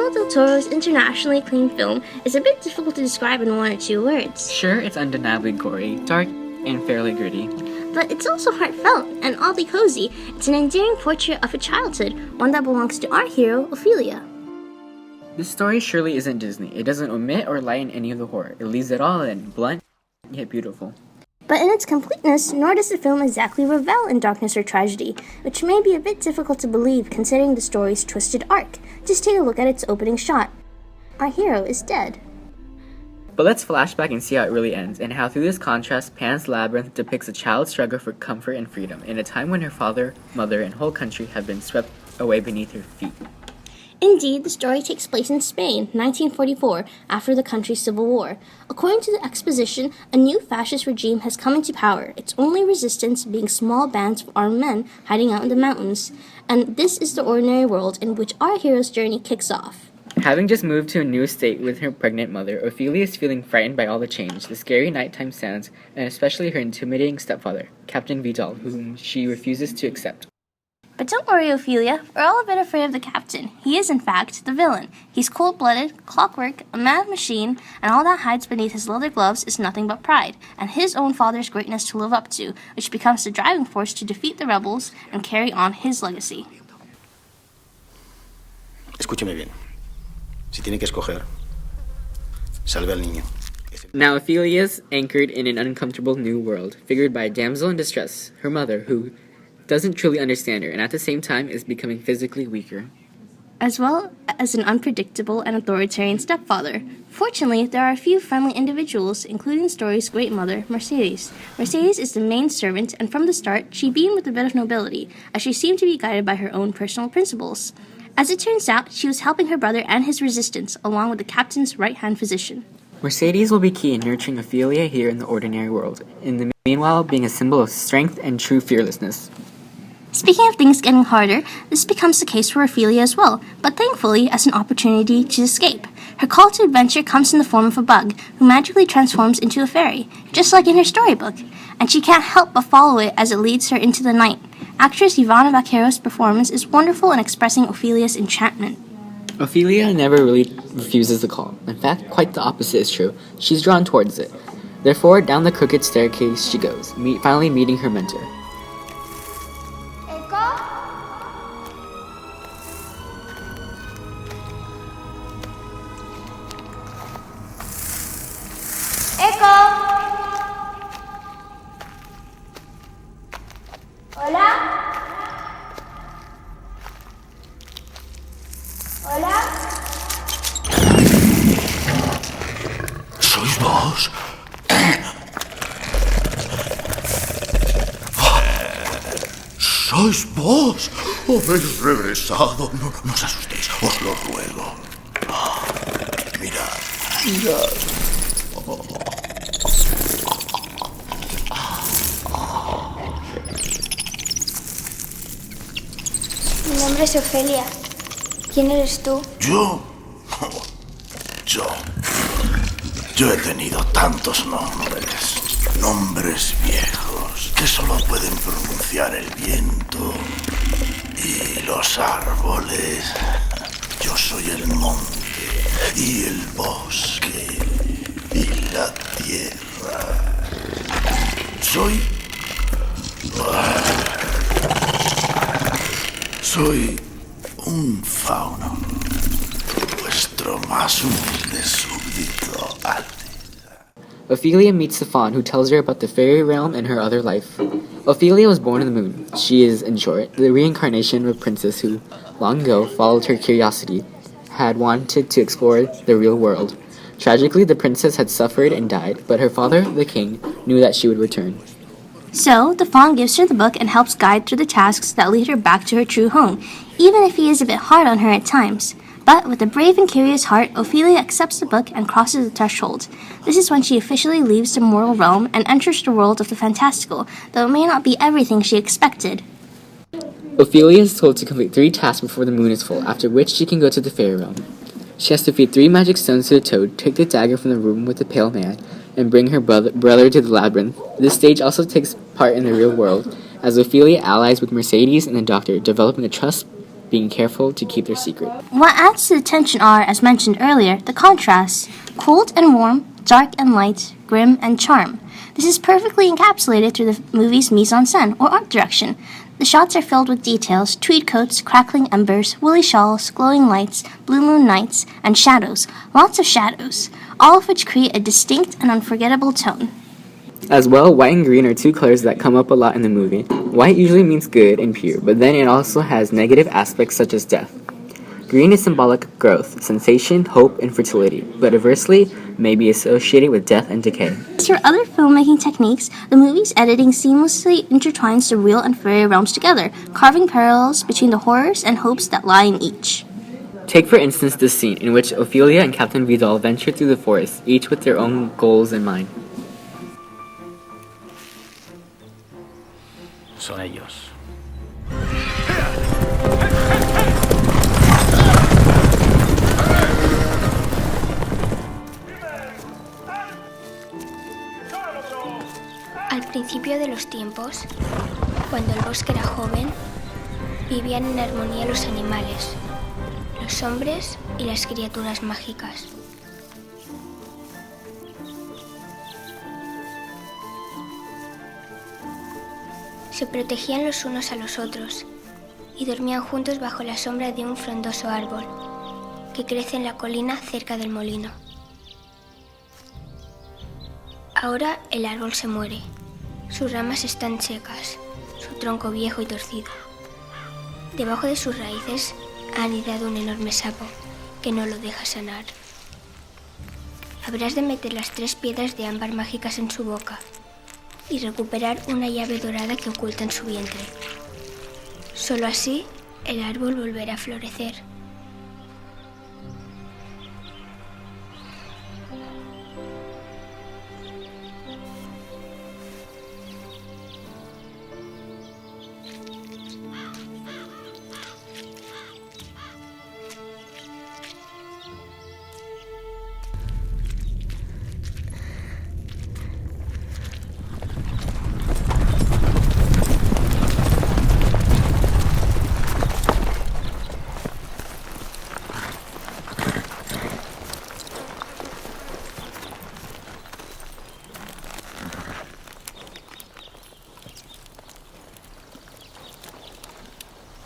Guillermo del Toro's internationally acclaimed film is a bit difficult to describe in one or two words. Sure, it's undeniably gory, dark, and fairly gritty. But it's also heartfelt and oddly cozy. It's an endearing portrait of a childhood, one that belongs to our hero, Ophelia. This story surely isn't Disney. It doesn't omit or lighten any of the horror. It leaves it all in, blunt, yet beautiful. But in its completeness, nor does the film exactly revel in darkness or tragedy, which may be a bit difficult to believe considering the story's twisted arc. Just take a look at its opening shot. Our hero is dead. But let's flash back and see how it really ends, and how through this contrast, Pan's Labyrinth depicts a child's struggle for comfort and freedom in a time when her father, mother, and whole country have been swept away beneath her feet. Indeed, the story takes place in Spain, 1944, after the country's civil war. According to the exposition, a new fascist regime has come into power, its only resistance being small bands of armed men hiding out in the mountains. And this is the ordinary world in which our hero's journey kicks off. Having just moved to a new estate with her pregnant mother, Ophelia is feeling frightened by all the change, the scary nighttime sounds, and especially her intimidating stepfather, Captain Vidal, whom she refuses to accept. But don't worry, Ophelia, we're all a bit afraid of the captain. He is, in fact, the villain. He's cold-blooded, clockwork, a mad machine, and all that hides beneath his leather gloves is nothing but pride, and his own father's greatness to live up to, which becomes the driving force to defeat the rebels and carry on his legacy. Escúcheme bien. Si tiene que escoger, salve al niño. Now Ophelia's anchored in an uncomfortable new world, figured by a damsel in distress, her mother, who doesn't truly understand her, and at the same time is becoming physically weaker. As well as an unpredictable and authoritarian stepfather. Fortunately, there are a few friendly individuals, including the story's great mother, Mercedes. Mercedes is the main servant, and from the start, she beamed with a bit of nobility, as she seemed to be guided by her own personal principles. As it turns out, she was helping her brother and his resistance, along with the captain's right-hand physician. Mercedes will be key in nurturing Ophelia here in the ordinary world, in the meanwhile being a symbol of strength and true fearlessness. Speaking of things getting harder, this becomes the case for Ophelia as well, but thankfully as an opportunity to escape. Her call to adventure comes in the form of a bug, who magically transforms into a fairy, just like in her storybook, and she can't help but follow it as it leads her into the night. Actress Ivana Vaquero's performance is wonderful in expressing Ophelia's enchantment. Ophelia never really refuses the call. In fact, quite the opposite is true. She's drawn towards it. Therefore, down the crooked staircase she goes, finally meeting her mentor. ¿Sois vos? ¿Sois vos? Habéis regresado. No os asustéis, os lo ruego. Mirad, mirad. Mi nombre es Ofelia. ¿Quién eres tú? ¿Yo? Yo he tenido tantos nombres. Nombres viejos que solo pueden pronunciar el viento y los árboles. Yo soy el monte y el bosque y la tierra. Soy un fauno, vuestro más humilde súbdito, Ophelia meets the faun, who tells her about the fairy realm and her other life. Ophelia was born in the moon. She is, in short, the reincarnation of a princess who, long ago, followed her curiosity, had wanted to explore the real world. Tragically, the princess had suffered and died, but her father, the king, knew that she would return. So, the faun gives her the book and helps guide through the tasks that lead her back to her true home, even if he is a bit hard on her at times. But with a brave and curious heart, Ophelia accepts the book and crosses the threshold. This is when she officially leaves the mortal realm and enters the world of the fantastical, though it may not be everything she expected. Ophelia is told to complete 3 tasks before the moon is full, after which she can go to the fairy realm. She has to feed 3 magic stones to the toad, take the dagger from the room with the pale man, and bring her brother to the labyrinth. This stage also takes part in the real world, as Ophelia allies with Mercedes and the Doctor, developing a trust being careful to keep their secret. What adds to the tension are, as mentioned earlier, the contrasts: cold and warm, dark and light, grim and charm. This is perfectly encapsulated through the movie's mise-en-scène, or art direction. The shots are filled with details: tweed coats, crackling embers, woolly shawls, glowing lights, blue moon nights, and shadows. Lots of shadows, all of which create a distinct and unforgettable tone. As well, white and green are two colors that come up a lot in the movie. White usually means good and pure, but then it also has negative aspects such as death. Green is symbolic of growth, sensation, hope, and fertility, but inversely may be associated with death and decay. As for other filmmaking techniques, the movie's editing seamlessly intertwines the real and fairy realms together, carving parallels between the horrors and hopes that lie in each. Take for instance this scene in which Ophelia and Captain Vidal venture through the forest, each with their own goals in mind. Son ellos. Al principio de los tiempos, cuando el bosque era joven, vivían en armonía los animales, los hombres y las criaturas mágicas. Se protegían los unos a los otros y dormían juntos bajo la sombra de un frondoso árbol que crece en la colina cerca del molino. Ahora el árbol se muere, sus ramas están secas, su tronco viejo y torcido. Debajo de sus raíces ha anidado un enorme sapo que no lo deja sanar. Habrás de meter las 3 piedras de ámbar mágicas en su boca y recuperar una llave dorada que oculta en su vientre. Solo así el árbol volverá a florecer.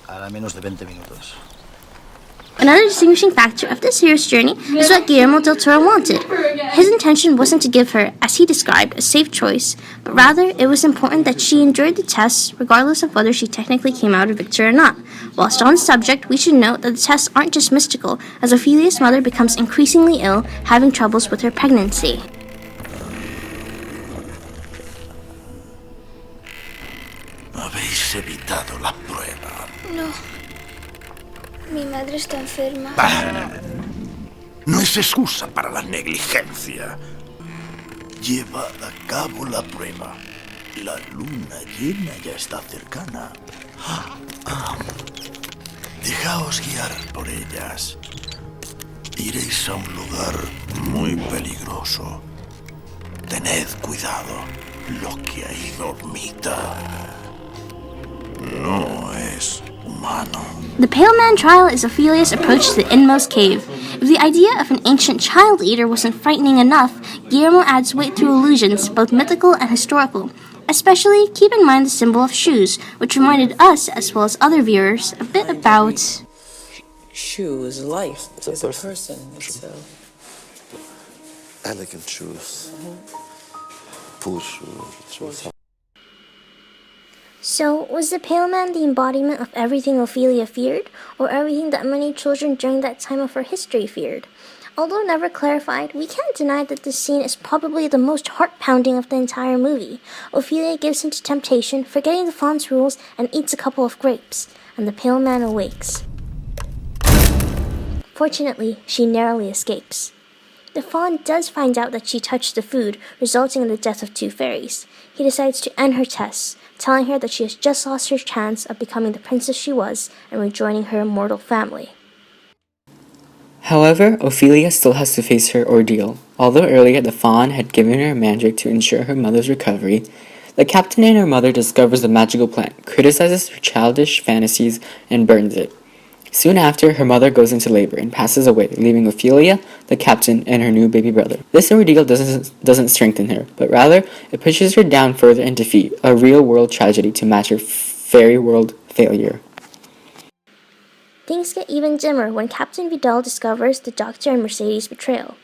Hará menos de 20 minutos. Another distinguishing factor of this hero's journey is what Guillermo del Toro wanted. His intention wasn't to give her, as he described, a safe choice, but rather it was important that she endured the tests regardless of whether she technically came out a victor or not. Whilst on the subject, we should note that the tests aren't just mystical, as Ophelia's mother becomes increasingly ill, having troubles with her pregnancy. Habéis evitado la prueba. No. Mi madre está enferma. No es excusa para la negligencia. Lleva a cabo la prueba. La luna llena ya está cercana. Dejaos guiar por ellas. Iréis a un lugar muy peligroso. Tened cuidado. Lo que ahí dormita no es humano. The Pale Man trial is Ophelia's approach to the inmost cave. If the idea of an ancient child eater wasn't frightening enough, Guillermo adds weight through allusions, both mythical and historical. Especially, keep in mind the symbol of shoes, which reminded us, as well as other viewers, a bit about... Shoe is life. It's a person. It's Elegant shoes. Full shoes. So, was the Pale Man the embodiment of everything Ophelia feared, or everything that many children during that time of her history feared? Although never clarified, we can't deny that this scene is probably the most heart-pounding of the entire movie. Ophelia gives in to temptation, forgetting the fawn's rules, and eats a couple of grapes, and the Pale Man awakes. Fortunately, she narrowly escapes. The fawn does find out that she touched the food, resulting in the death of 2 fairies. He decides to end her tests, telling her that she has just lost her chance of becoming the princess she was and rejoining her immortal family. However, Ophelia still has to face her ordeal. Although earlier the fawn had given her magic to ensure her mother's recovery, the captain and her mother discovers the magical plant, criticizes her childish fantasies, and burns it. Soon after, her mother goes into labor and passes away, leaving Ophelia, the captain, and her new baby brother. This ordeal doesn't strengthen her, but rather it pushes her down further in defeat, a real-world tragedy to match her fairy world failure. Things get even dimmer when Captain Vidal discovers the Doctor and Mercedes' betrayal.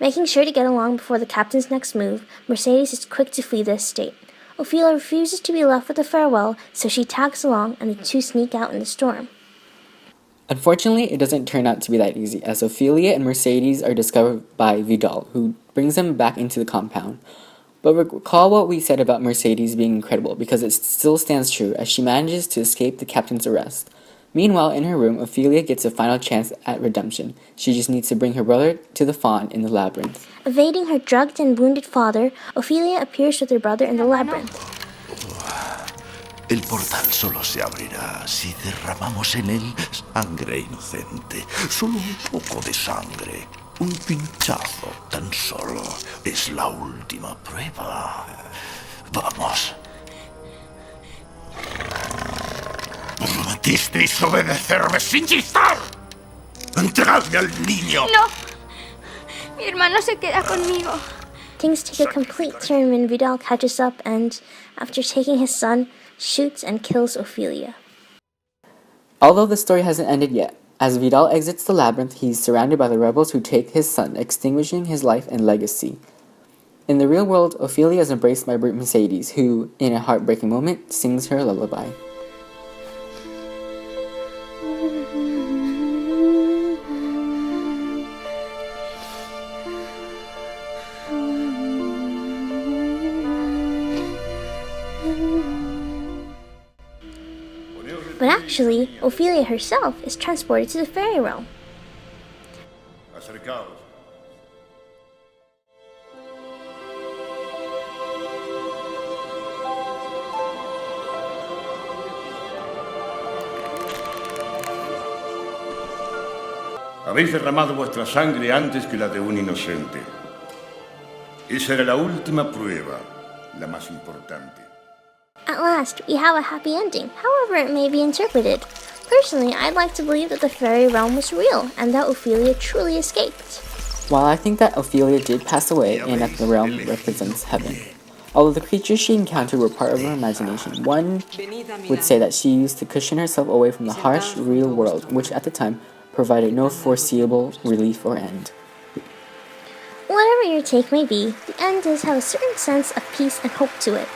Making sure to get along before the captain's next move, Mercedes is quick to flee the estate. Ophelia refuses to be left with a farewell, so she tags along and the two sneak out in the storm. Unfortunately, it doesn't turn out to be that easy, as Ophelia and Mercedes are discovered by Vidal, who brings them back into the compound. But recall what we said about Mercedes being incredible, because it still stands true, as she manages to escape the captain's arrest. Meanwhile, in her room, Ophelia gets a final chance at redemption. She just needs to bring her brother to the fawn in the labyrinth. Evading her drugged and wounded father, Ophelia appears with her brother in the labyrinth. El portal solo se abrirá si derramamos en él sangre inocente. Solo un poco de sangre. Un pinchazo tan solo. Es la última prueba. Vamos. Prometisteis obedecerme sin chistar. Entregadme al niño. No. Mi hermano se queda conmigo. Things take a complete turn when Vidal catches up and, after taking his son, shoots and kills Ophelia. Although the story hasn't ended yet, as Vidal exits the labyrinth, he's surrounded by the rebels who take his son, extinguishing his life and legacy. In the real world, Ophelia is embraced by Mercedes, who, in a heartbreaking moment, sings her lullaby. But actually, Ophelia herself is transported to the fairy realm. Acercaos. Habéis derramado vuestra sangre antes que la de un inocente. Esa era la última prueba, la más importante. At last, we have a happy ending, however it may be interpreted. Personally, I'd like to believe that the fairy realm was real, and that Ophelia truly escaped. While I think that Ophelia did pass away and that the realm represents heaven, although the creatures she encountered were part of her imagination, one would say that she used to cushion herself away from the harsh, real world, which at the time provided no foreseeable relief or end. Whatever your take may be, the end does have a certain sense of peace and hope to it.